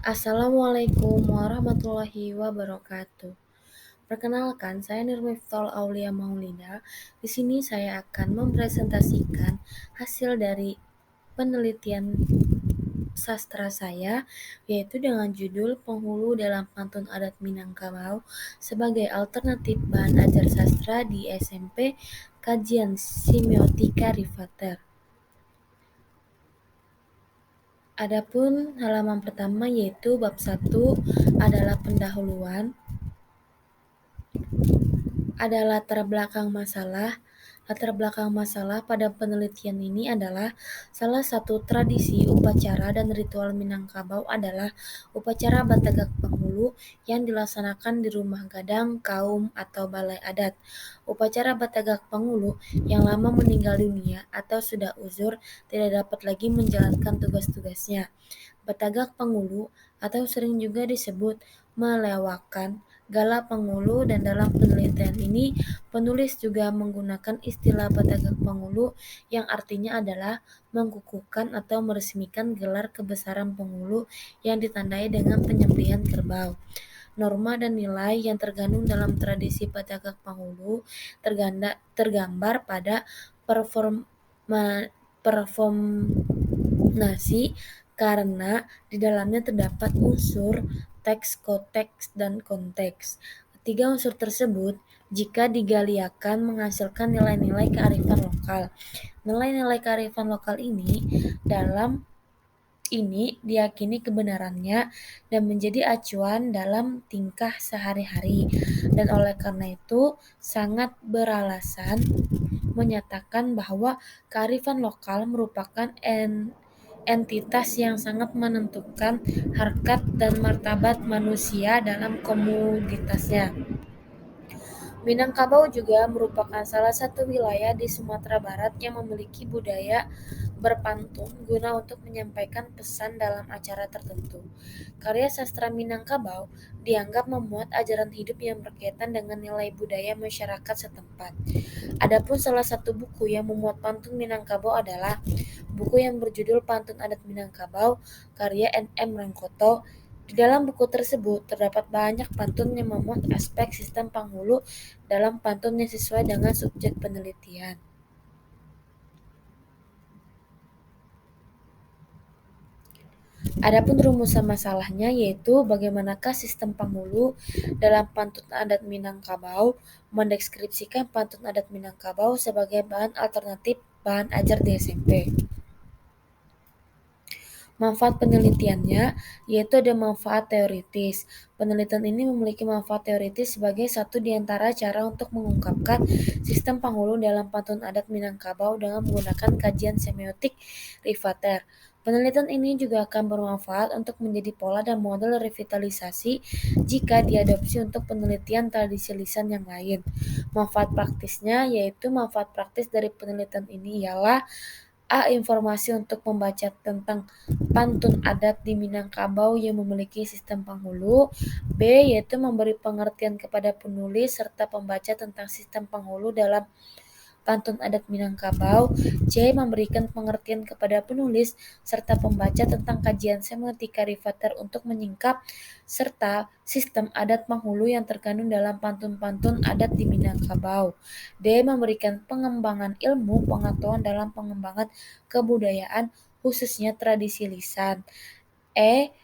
Assalamualaikum warahmatullahi wabarakatuh. Perkenalkan, saya Nurmiftol Aulia Maulida. Di sini saya akan mempresentasikan hasil dari penelitian sastra saya, yaitu dengan judul Penghulu dalam Pantun Adat Minangkabau sebagai alternatif bahan ajar sastra di SMP Kajian Semiotika Rivater. Adapun halaman pertama yaitu bab 1 adalah pendahuluan, ada latar belakang masalah. Latar belakang masalah pada penelitian ini adalah salah satu tradisi, upacara, dan ritual Minangkabau adalah upacara Batagak Penghulu yang dilaksanakan di rumah gadang, kaum, atau balai adat. Upacara Batagak Penghulu yang lama meninggal dunia atau sudah uzur tidak dapat lagi menjalankan tugas-tugasnya. Batagak Penghulu atau sering juga disebut melewakan Gala Penghulu, dan dalam penelitian ini penulis juga menggunakan istilah Batagak Penghulu yang artinya adalah mengukuhkan atau meresmikan gelar kebesaran penghulu yang ditandai dengan penyembelihan kerbau. Norma dan nilai yang terkandung dalam tradisi Batagak Penghulu tergambar pada performasi karena di dalamnya terdapat unsur teks, konteks, dan konteks. Tiga unsur tersebut, jika digaliakan, menghasilkan nilai-nilai kearifan lokal. Nilai-nilai kearifan lokal ini diyakini kebenarannya dan menjadi acuan dalam tingkah sehari-hari, dan oleh karena itu sangat beralasan menyatakan bahwa kearifan lokal merupakan entitas yang sangat menentukan harkat dan martabat manusia dalam komunitasnya. Minangkabau juga merupakan salah satu wilayah di Sumatera Barat yang memiliki budaya berpantun guna untuk menyampaikan pesan dalam acara tertentu. Karya sastra Minangkabau dianggap memuat ajaran hidup yang berkaitan dengan nilai budaya masyarakat setempat. Adapun salah satu buku yang memuat pantun Minangkabau adalah buku yang berjudul Pantun Adat Minangkabau, karya N.M. Rangkoto. Di dalam buku tersebut terdapat banyak pantun yang memuat aspek sistem penghulu dalam pantun yang sesuai dengan subjek penelitian. Adapun rumusan masalahnya yaitu bagaimanakah sistem penghulu dalam pantun adat Minangkabau mendeskripsikan pantun adat Minangkabau sebagai bahan alternatif bahan ajar di SMP. Manfaat penelitiannya yaitu ada manfaat teoritis. Penelitian ini memiliki manfaat teoritis sebagai satu di antara cara untuk mengungkapkan sistem penghulu dalam pantun adat Minangkabau dengan menggunakan kajian semiotik Rivater. Penelitian ini juga akan bermanfaat untuk menjadi pola dan model revitalisasi jika diadopsi untuk penelitian tradisi lisan yang lain. Manfaat praktisnya yaitu manfaat praktis dari penelitian ini ialah A. Informasi untuk membaca tentang pantun adat di Minangkabau yang memiliki sistem penghulu. B. Yaitu memberi pengertian kepada penulis serta pembaca tentang sistem penghulu dalam pantun adat Minangkabau. C. Memberikan pengertian kepada penulis serta pembaca tentang kajian semiotika Rivater untuk menyingkap serta sistem adat penghulu yang terkandung dalam pantun-pantun adat di Minangkabau. D. Memberikan pengembangan ilmu pengetahuan dalam pengembangan kebudayaan khususnya tradisi lisan. E.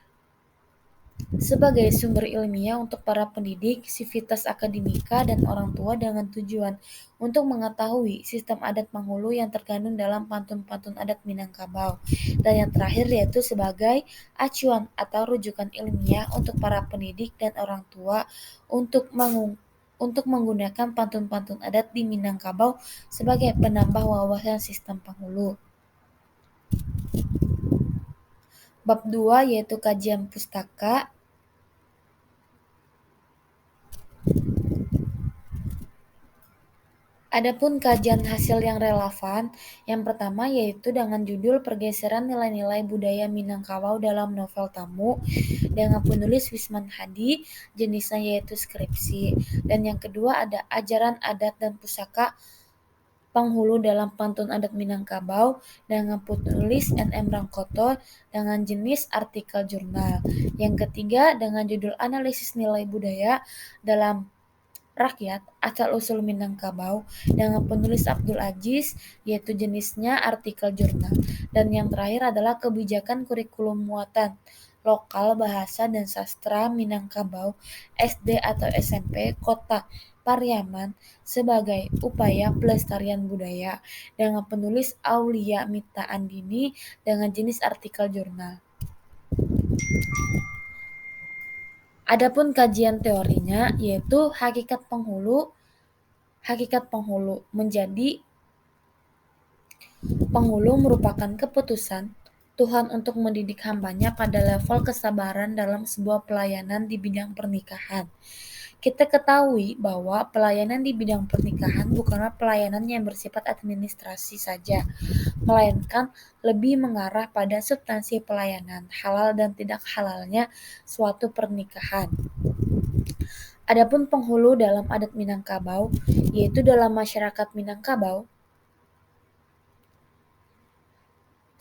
Sebagai sumber ilmiah untuk para pendidik, sivitas akademika, dan orang tua dengan tujuan untuk mengetahui sistem adat penghulu yang terkandung dalam pantun-pantun adat Minangkabau. Dan yang terakhir yaitu sebagai acuan atau rujukan ilmiah untuk para pendidik dan orang tua untuk menggunakan pantun-pantun adat di Minangkabau sebagai penambah wawasan sistem penghulu. Bab 2 yaitu kajian pustaka. Adapun kajian hasil yang relevan, yang pertama yaitu dengan judul Pergeseran Nilai-nilai Budaya Minangkabau dalam Novel Tamu dengan penulis Wisman Hadi, jenisnya yaitu skripsi. Dan yang kedua ada Ajaran Adat dan Pusaka penghulu dalam pantun adat Minangkabau dengan penulis N.M. Rangkoto dengan jenis artikel jurnal. Yang ketiga dengan judul analisis nilai budaya dalam rakyat asal-usul Minangkabau dengan penulis Abdul Aziz, yaitu jenisnya artikel jurnal. Dan yang terakhir adalah kebijakan kurikulum muatan lokal bahasa dan sastra Minangkabau SD atau SMP Kota Pariaman sebagai upaya pelestarian budaya dengan penulis Aulia Mita Andini dengan jenis artikel jurnal. Adapun kajian teorinya yaitu hakikat penghulu menjadi penghulu merupakan keputusan Tuhan untuk mendidik hambanya pada level kesabaran dalam sebuah pelayanan di bidang pernikahan. Kita ketahui bahwa pelayanan di bidang pernikahan bukanlah pelayanan yang bersifat administrasi saja, melainkan lebih mengarah pada substansi pelayanan, halal dan tidak halalnya suatu pernikahan. Adapun penghulu dalam adat Minangkabau, yaitu dalam masyarakat Minangkabau,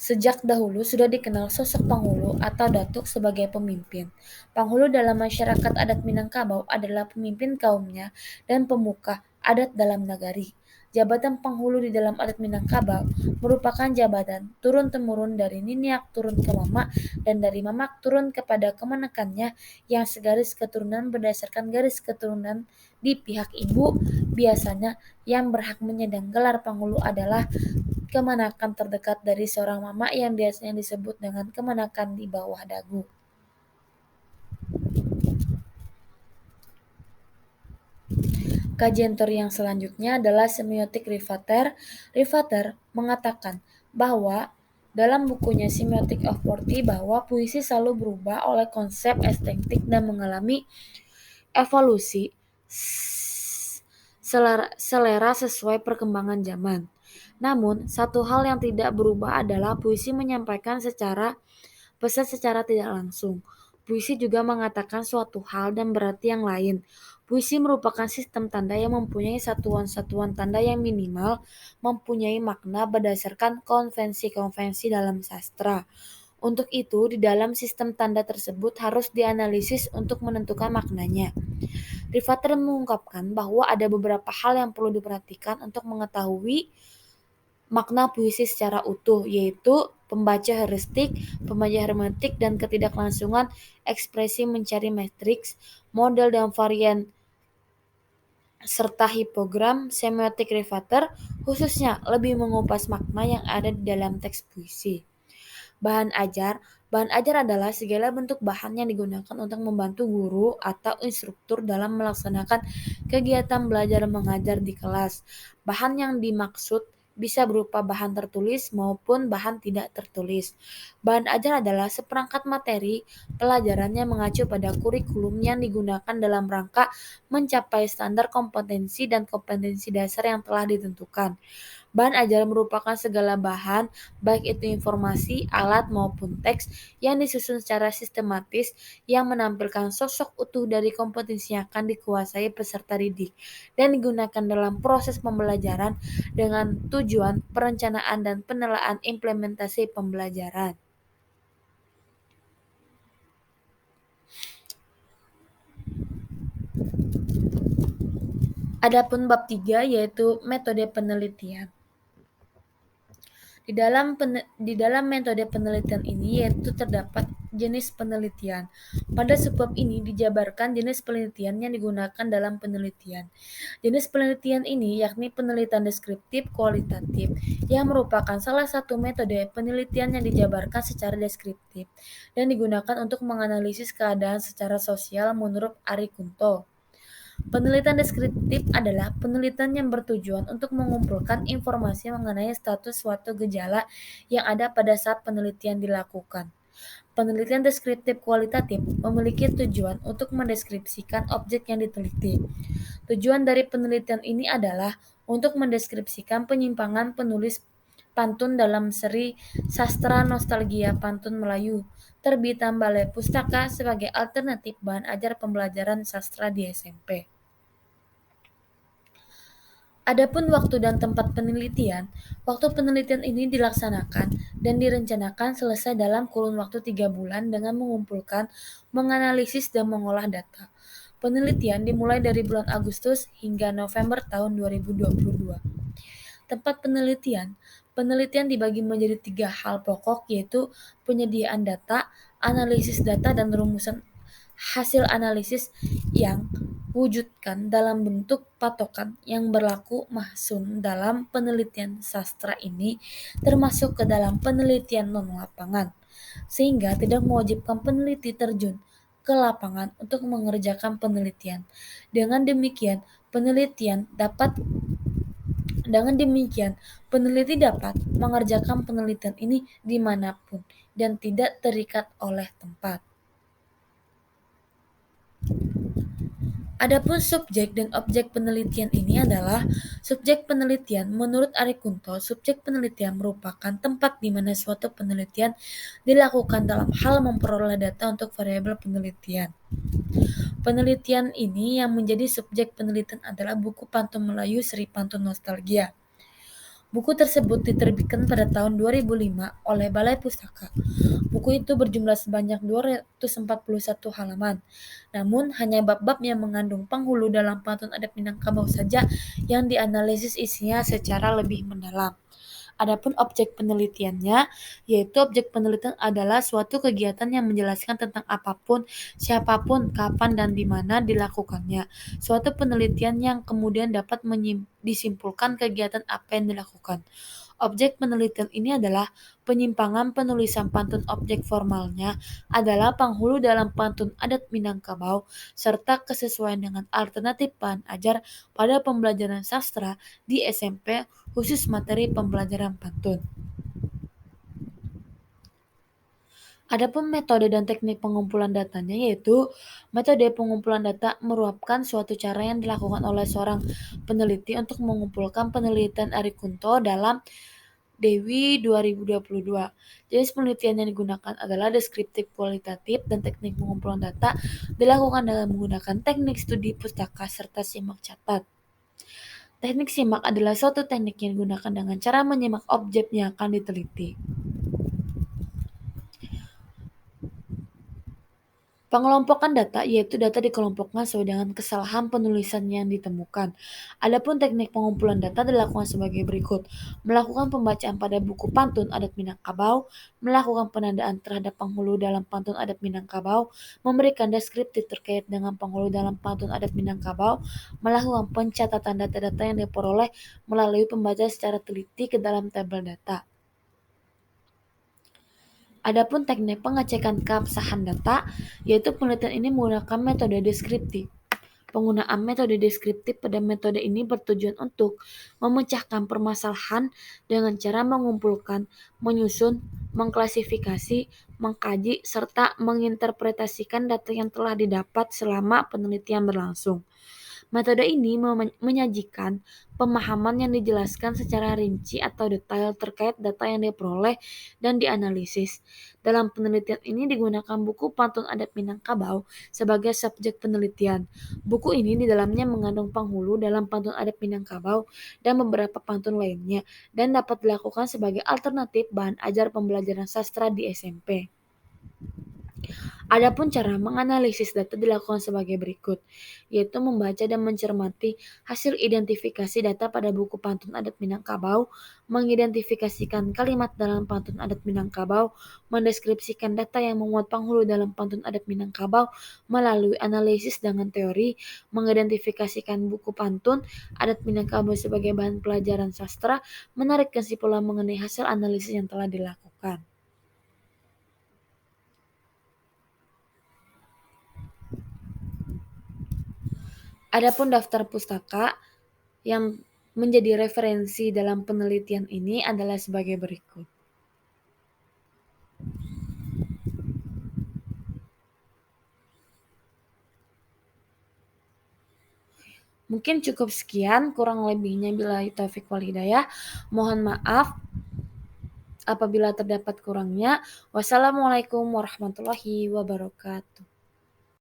sejak dahulu sudah dikenal sosok penghulu atau datuk sebagai pemimpin. Penghulu dalam masyarakat adat Minangkabau adalah pemimpin kaumnya dan pemuka adat dalam nagari. Jabatan penghulu di dalam adat Minangkabau merupakan jabatan turun-temurun dari niniak turun ke mamak dan dari mamak turun kepada kemenakannya yang segaris keturunan berdasarkan garis keturunan di pihak ibu. Biasanya yang berhak menyandang gelar penghulu adalah kemenakan terdekat dari seorang mama yang biasanya disebut dengan kemenakan di bawah dagu. Kajian teori yang selanjutnya adalah semiotik Rivater. Rivater mengatakan bahwa dalam bukunya Semiotic of Forty bahwa puisi selalu berubah oleh konsep estetik dan mengalami evolusi selera sesuai perkembangan zaman. Namun, satu hal yang tidak berubah adalah puisi menyampaikan pesan secara tidak langsung. Puisi juga mengatakan suatu hal dan berarti yang lain. Puisi merupakan sistem tanda yang mempunyai satuan-satuan tanda yang minimal, mempunyai makna berdasarkan konvensi-konvensi dalam sastra. Untuk itu, di dalam sistem tanda tersebut harus dianalisis untuk menentukan maknanya. Rivater mengungkapkan bahwa ada beberapa hal yang perlu diperhatikan untuk mengetahui makna puisi secara utuh, yaitu pembaca heuristik, pembaca hermeneutik, dan ketidaklangsungan ekspresi mencari matriks, model dan varian serta hipogram. Semiotik Rivater khususnya lebih mengupas makna yang ada di dalam teks puisi. Bahan ajar adalah segala bentuk bahan yang digunakan untuk membantu guru atau instruktur dalam melaksanakan kegiatan belajar mengajar di kelas. Bahan yang dimaksud bisa berupa bahan tertulis maupun bahan tidak tertulis. Bahan ajar adalah seperangkat materi pelajaran yang mengacu pada kurikulum yang digunakan dalam rangka mencapai standar kompetensi dan kompetensi dasar yang telah ditentukan. Bahan ajar merupakan segala bahan, baik itu informasi, alat, maupun teks, yang disusun secara sistematis yang menampilkan sosok utuh dari kompetensi yang akan dikuasai peserta didik dan digunakan dalam proses pembelajaran dengan tujuan perencanaan dan penilaian implementasi pembelajaran. Adapun bab 3 yaitu metode penelitian. Di dalam metode penelitian ini yaitu terdapat jenis penelitian. Pada subbab ini dijabarkan jenis penelitian yang digunakan dalam penelitian. Jenis penelitian ini yakni penelitian deskriptif kualitatif yang merupakan salah satu metode penelitian yang dijabarkan secara deskriptif dan digunakan untuk menganalisis keadaan secara sosial menurut Ari Kunto. Penelitian deskriptif adalah penelitian yang bertujuan untuk mengumpulkan informasi mengenai status suatu gejala yang ada pada saat penelitian dilakukan. Penelitian deskriptif kualitatif memiliki tujuan untuk mendeskripsikan objek yang diteliti. Tujuan dari penelitian ini adalah untuk mendeskripsikan penyimpangan penulis pantun dalam seri Sastra Nostalgia Pantun Melayu terbitan Balai Pustaka sebagai alternatif bahan ajar pembelajaran sastra di SMP. Adapun waktu dan tempat penelitian, waktu penelitian ini dilaksanakan dan direncanakan selesai dalam kurun waktu 3 bulan dengan mengumpulkan, menganalisis, dan mengolah data. Penelitian dimulai dari bulan Agustus hingga November tahun 2022. Tempat penelitian, penelitian dibagi menjadi 3 hal pokok, yaitu penyediaan data, analisis data, dan rumusan hasil analisis yang wujudkan dalam bentuk patokan yang berlaku mahsum dalam penelitian sastra ini termasuk ke dalam penelitian non-lapangan, sehingga tidak mewajibkan peneliti terjun ke lapangan untuk mengerjakan penelitian. Dengan demikian, penelitian dapat dengan demikian, peneliti dapat mengerjakan penelitian ini dimanapun dan tidak terikat oleh tempat. Adapun subjek dan objek penelitian ini adalah subjek penelitian. Menurut Arikunto, subjek penelitian merupakan tempat di mana suatu penelitian dilakukan dalam hal memperoleh data untuk variabel penelitian. Penelitian ini yang menjadi subjek penelitian adalah buku Pantun Melayu Seri Pantun Nostalgia. Buku tersebut diterbitkan pada tahun 2005 oleh Balai Pustaka. Buku itu berjumlah sebanyak 241 halaman. Namun, hanya bab-bab yang mengandung penghulu dalam pantun adat Minangkabau saja yang dianalisis isinya secara lebih mendalam. Adapun objek penelitiannya, yaitu objek penelitian adalah suatu kegiatan yang menjelaskan tentang apapun, siapapun, kapan, dan di mana dilakukannya. Suatu penelitian yang kemudian dapat disimpulkan kegiatan apa yang dilakukan. Objek penelitian ini adalah penyimpangan penulisan pantun. Objek formalnya adalah penghulu dalam pantun adat Minangkabau serta kesesuaian dengan alternatif bahan ajar pada pembelajaran sastra di SMP khusus materi pembelajaran pantun. Adapun metode dan teknik pengumpulan datanya, yaitu metode pengumpulan data merupakan suatu cara yang dilakukan oleh seorang peneliti untuk mengumpulkan penelitian Arikunto dalam Dewi 2022. Jenis penelitian yang digunakan adalah deskriptif, kualitatif, dan teknik pengumpulan data dilakukan dengan menggunakan teknik studi pustaka serta simak catat. Teknik simak adalah suatu teknik yang digunakan dengan cara menyimak objek yang akan diteliti. Pengelompokan data, yaitu data dikelompokkan sesuai dengan kesalahan penulisan yang ditemukan. Adapun teknik pengumpulan data dilakukan sebagai berikut. Melakukan pembacaan pada buku pantun adat Minangkabau, melakukan penandaan terhadap penghulu dalam pantun adat Minangkabau, memberikan deskriptif terkait dengan penghulu dalam pantun adat Minangkabau, melakukan pencatatan data-data yang diperoleh melalui pembacaan secara teliti ke dalam tabel data. Adapun teknik pengecekan keabsahan data, yaitu penelitian ini menggunakan metode deskriptif. Penggunaan metode deskriptif pada metode ini bertujuan untuk memecahkan permasalahan dengan cara mengumpulkan, menyusun, mengklasifikasi, mengkaji, serta menginterpretasikan data yang telah didapat selama penelitian berlangsung. Metode ini menyajikan pemahaman yang dijelaskan secara rinci atau detail terkait data yang diperoleh dan dianalisis. Dalam penelitian ini digunakan buku Pantun Adat Minangkabau sebagai subjek penelitian. Buku ini di dalamnya mengandung penghulu dalam pantun adat Minangkabau dan beberapa pantun lainnya dan dapat dilakukan sebagai alternatif bahan ajar pembelajaran sastra di SMP. Adapun cara menganalisis data dilakukan sebagai berikut, yaitu membaca dan mencermati hasil identifikasi data pada buku pantun adat Minangkabau, mengidentifikasikan kalimat dalam pantun adat Minangkabau, mendeskripsikan data yang memuat penghulu dalam pantun adat Minangkabau melalui analisis dengan teori, mengidentifikasikan buku pantun adat Minangkabau sebagai bahan pelajaran sastra, menarik kesimpulan mengenai hasil analisis yang telah dilakukan. Adapun daftar pustaka yang menjadi referensi dalam penelitian ini adalah sebagai berikut. Mungkin cukup sekian, kurang lebihnya billahi taufik wal hidayah. Mohon maaf apabila terdapat kurangnya. Wassalamualaikum warahmatullahi wabarakatuh.